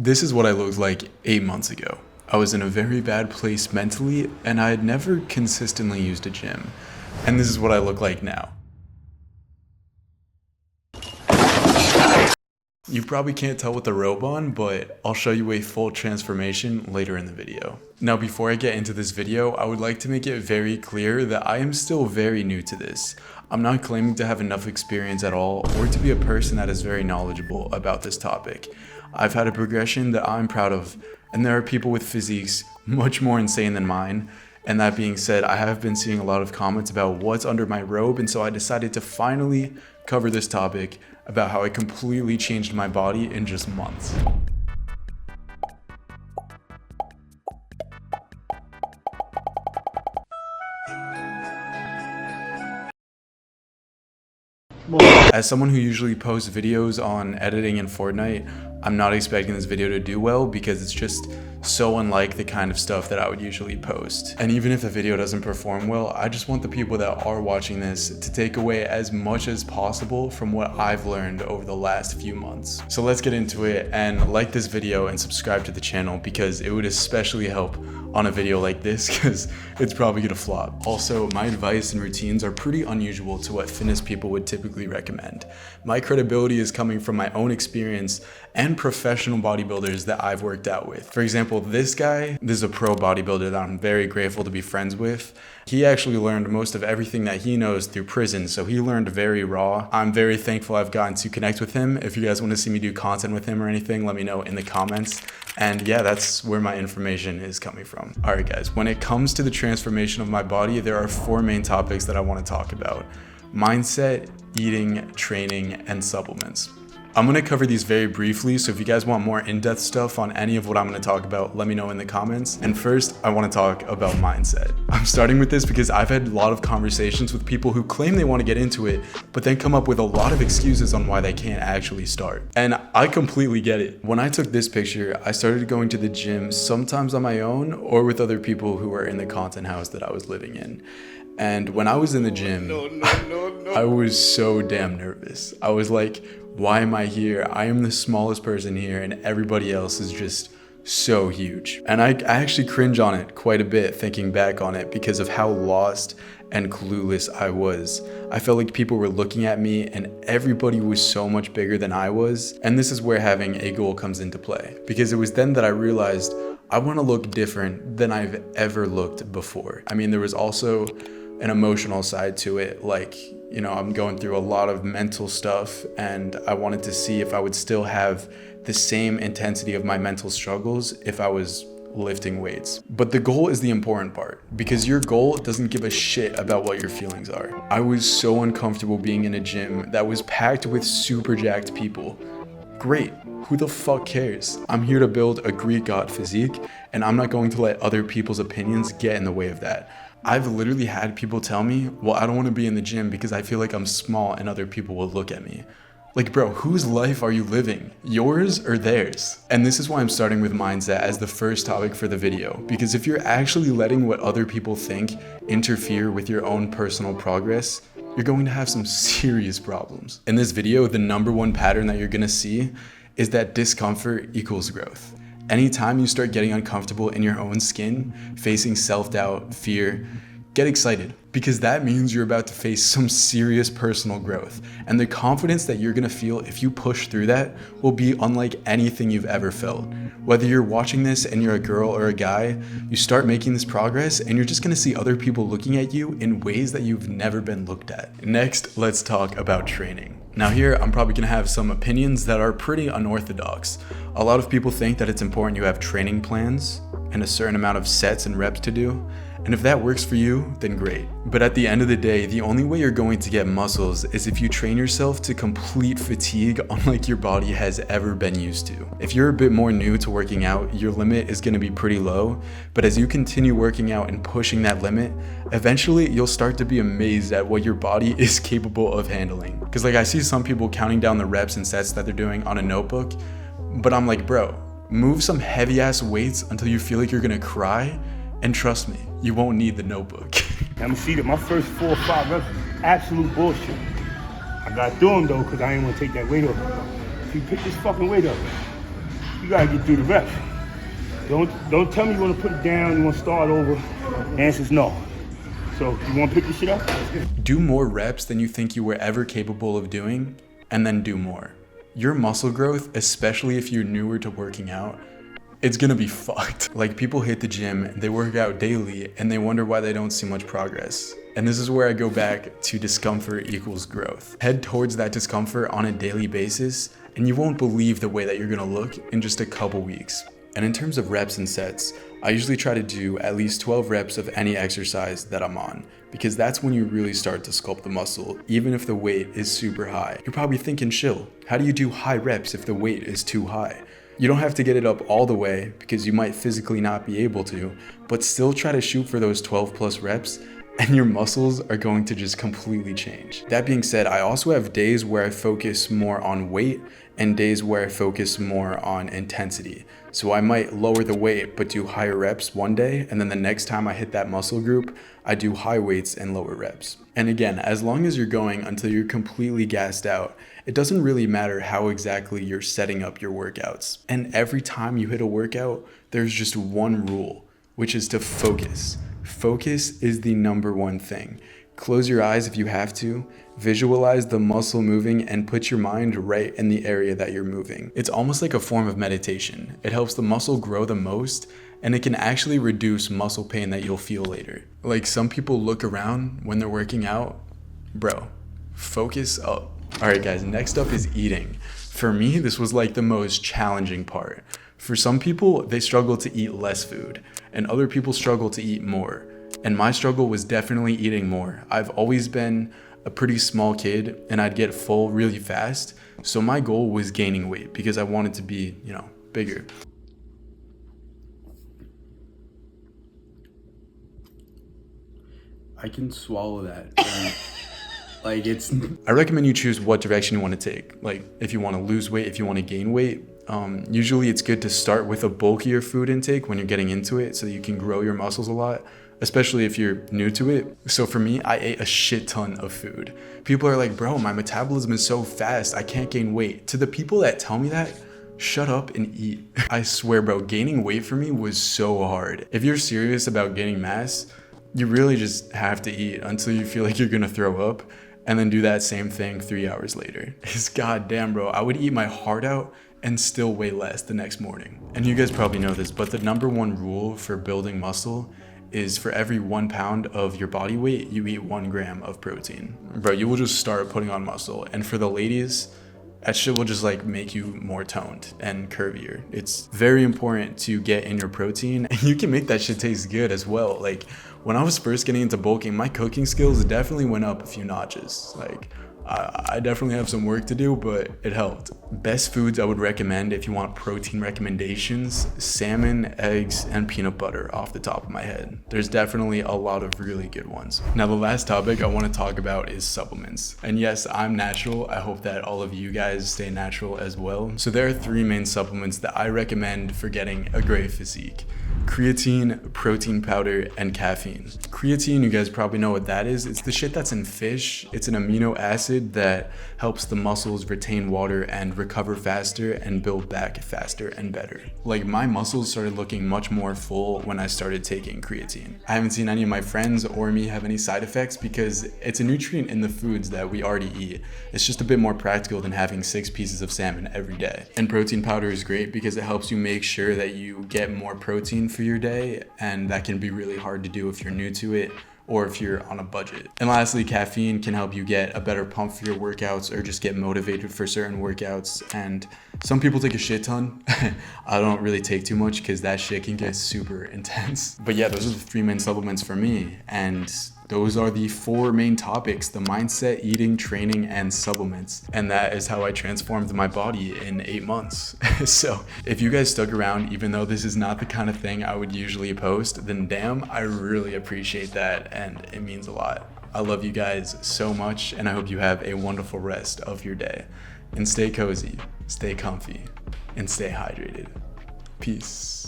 This is what I looked like 8 months ago. I was in a very bad place mentally, and I had never consistently used a gym. And this is what I look like now. You probably can't tell with the robe on, but I'll show you a full transformation later in the video. Now, before I get into this video, I would like to make it very clear that I am still very new to this. I'm not claiming to have enough experience at all or to be a person that is very knowledgeable about this topic. I've had a progression that I'm proud of, and there are people with physiques much more insane than mine. And that being said, I have been seeing a lot of comments about what's under my robe, and so I decided to finally cover this topic about how I completely changed my body in just months. As someone who usually posts videos on editing in Fortnite, I'm not expecting this video to do well because it's just so unlike the kind of stuff that I would usually post. And even if the video doesn't perform well, I just want the people that are watching this to take away as much as possible from what I've learned over the last few months. So let's get into it, and like this video and subscribe to the channel because it would especially help on a video like this because it's probably gonna flop. Also, my advice and routines are pretty unusual to what fitness people would typically recommend. My credibility is coming from my own experience and professional bodybuilders that I've worked out with. For example, this is a pro bodybuilder that I'm very grateful to be friends with. He actually learned most of everything that he knows through prison, so he learned very raw. I'm very thankful I've gotten to connect with him. If you guys want to see me do content with him or anything, let me know in the comments. And yeah, that's where my information is coming from. All right, guys, when it comes to the transformation of my body, there are 4 main topics that I want to talk about: mindset, eating, training, and supplements. I'm going to cover these very briefly, so if you guys want more in-depth stuff on any of what I'm going to talk about, let me know in the comments. And first, I want to talk about mindset. I'm starting with this because I've had a lot of conversations with people who claim they want to get into it, but then come up with a lot of excuses on why they can't actually start. And I completely get it. When I took this picture, I started going to the gym sometimes on my own or with other people who were in the content house that I was living in. And when I was in the gym, I was so damn nervous. I was like, why am I here? I am the smallest person here and everybody else is just so huge. And I actually cringe on it quite a bit thinking back on it because of how lost and clueless I was. I felt like people were looking at me and everybody was so much bigger than I was. And this is where having a goal comes into play, because it was then that I realized I want to look different than I've ever looked before. I mean, there was also an emotional side to it, like, you know, I'm going through a lot of mental stuff and I wanted to see if I would still have the same intensity of my mental struggles if I was lifting weights. But the goal is the important part, because your goal doesn't give a shit about what your feelings are. I was so uncomfortable being in a gym that was packed with super jacked people. Great, who the fuck cares? I'm here to build a Greek god physique, and I'm not going to let other people's opinions get in the way of that. I've literally had people tell me, well, I don't want to be in the gym because I feel like I'm small and other people will look at me. Like, bro, whose life are you living? Yours or theirs? And this is why I'm starting with mindset as the first topic for the video, because if you're actually letting what other people think interfere with your own personal progress, you're going to have some serious problems. In this video, the #1 pattern that you're gonna see is that discomfort equals growth. Anytime you start getting uncomfortable in your own skin, facing self-doubt, fear, get excited, because that means you're about to face some serious personal growth. And the confidence that you're gonna feel if you push through that will be unlike anything you've ever felt. Whether you're watching this and you're a girl or a guy, you start making this progress and you're just gonna see other people looking at you in ways that you've never been looked at. Next, let's talk about training. Now here, I'm probably gonna have some opinions that are pretty unorthodox. A lot of people think that it's important you have training plans and a certain amount of sets and reps to do. And if that works for you, then great. But at the end of the day, the only way you're going to get muscles is if you train yourself to complete fatigue unlike your body has ever been used to. If you're a bit more new to working out, your limit is gonna be pretty low, but as you continue working out and pushing that limit, eventually you'll start to be amazed at what your body is capable of handling. Because like I see some people counting down the reps and sets that they're doing on a notebook, but I'm like, bro, move some heavy ass weights until you feel like you're gonna cry, and trust me, you won't need the notebook. I'm gonna see that my first 4 or 5 reps was absolute bullshit. I got through them though, because I didn't want to take that weight off. If you pick this fucking weight up, You gotta get through the reps. Don't tell me you wanna put it down, you wanna start over. The answer's no. So you wanna pick this shit up? Do more reps than you think you were ever capable of doing, and then do more. Your muscle growth, especially if you're newer to working out, it's gonna be fucked. Like, people hit the gym, they work out daily, and they wonder why they don't see much progress. And this is where I go back to discomfort equals growth. Head towards that discomfort on a daily basis, and you won't believe the way that you're gonna look in just a couple weeks. And in terms of reps and sets, I usually try to do at least 12 reps of any exercise that I'm on, because that's when you really start to sculpt the muscle, even if the weight is super high. You're probably thinking, chill, how do you do high reps if the weight is too high? You don't have to get it up all the way because you might physically not be able to, but still try to shoot for those 12 plus reps and your muscles are going to just completely change. That being said, I also have days where I focus more on weight and days where I focus more on intensity. So I might lower the weight but do higher reps one day, and then the next time I hit that muscle group, I do high weights and lower reps. And again, as long as you're going until you're completely gassed out, it doesn't really matter how exactly you're setting up your workouts. And every time you hit a workout, there's just one rule, which is to focus. Focus is the number one thing. Close your eyes if you have to, visualize the muscle moving, and put your mind right in the area that you're moving. It's almost like a form of meditation. It helps the muscle grow the most, and it can actually reduce muscle pain that you'll feel later. Like, some people look around when they're working out. Bro, focus up. All right, guys, next up is eating. For me, this was like the most challenging part. For some people, they struggle to eat less food, and other people struggle to eat more. And my struggle was definitely eating more. I've always been a pretty small kid, and I'd get full really fast. So my goal was gaining weight because I wanted to be, bigger. I can swallow that. I recommend you choose what direction you want to take. Like, if you want to lose weight, if you want to gain weight, usually it's good to start with a bulkier food intake when you're getting into it so you can grow your muscles a lot, especially if you're new to it. So for me, I ate a shit ton of food. People are like, bro, my metabolism is so fast, I can't gain weight. To the people that tell me that, shut up and eat. I swear, bro, gaining weight for me was so hard. If you're serious about gaining mass, you really just have to eat until you feel like you're gonna throw up, and then do that same thing 3 hours later. It's goddamn, bro. I would eat my heart out and still weigh less the next morning. And you guys probably know this, but the number one rule for building muscle is for every 1 pound of your body weight, you eat 1 gram of protein. Bro, you will just start putting on muscle. And for the ladies, that shit will just make you more toned and curvier. It's very important to get in your protein, and you can make that shit taste good as well. Like, when I was first getting into bulking, my cooking skills definitely went up a few notches. I definitely have some work to do, but it helped. Best foods I would recommend if you want protein recommendations: salmon, eggs, and peanut butter off the top of my head. There's definitely a lot of really good ones. Now, the last topic I want to talk about is supplements. And yes, I'm natural. I hope that all of you guys stay natural as well. So there are 3 main supplements that I recommend for getting a great physique: creatine, protein powder, and caffeine. Creatine, you guys probably know what that is. It's the shit that's in fish. It's an amino acid that helps the muscles retain water and recover faster and build back faster and better. Like, my muscles started looking much more full when I started taking creatine. I haven't seen any of my friends or me have any side effects because it's a nutrient in the foods that we already eat. It's just a bit more practical than having 6 pieces of salmon every day. And protein powder is great because it helps you make sure that you get more protein for your day, and that can be really hard to do if you're new to it or if you're on a budget. And lastly, caffeine can help you get a better pump for your workouts or just get motivated for certain workouts. And some people take a shit ton. I don't really take too much because that shit can get super intense. But yeah, those are the 3 main supplements for me. And those are the 4 main topics: the mindset, eating, training, and supplements. And that is how I transformed my body in 8 months. So if you guys stuck around, even though this is not the kind of thing I would usually post, then damn, I really appreciate that, and it means a lot. I love you guys so much, and I hope you have a wonderful rest of your day. And stay cozy, stay comfy, and stay hydrated. Peace.